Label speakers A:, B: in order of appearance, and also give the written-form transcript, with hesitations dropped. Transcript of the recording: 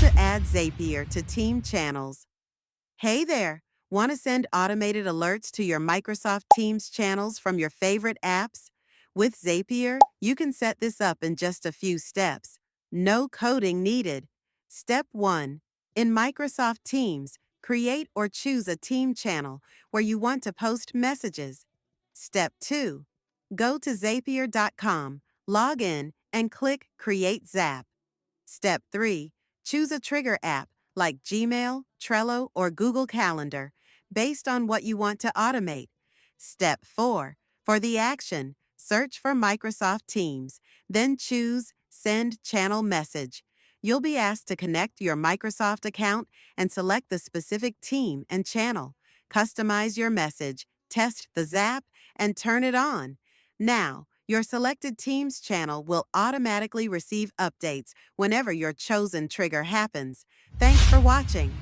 A: to add Zapier to team channels. Hey there! Want to send automated alerts to your Microsoft Teams channels from your favorite apps? With Zapier, you can set this up in just a few steps. No coding needed. Step 1. In Microsoft Teams, create or choose a team channel where you want to post messages. Step 2. Go to Zapier.com, log in, and click Create Zap. Step 3. Choose a trigger app like Gmail, Trello, or Google Calendar based on what you want to automate. Step 4. For the action, search for Microsoft Teams, then choose Send Channel Message. You'll be asked to connect your Microsoft account and select the specific team and channel. Customize your message, test the Zap, and turn it on. Now, your selected Teams channel will automatically receive updates whenever your chosen trigger happens. Thanks for watching.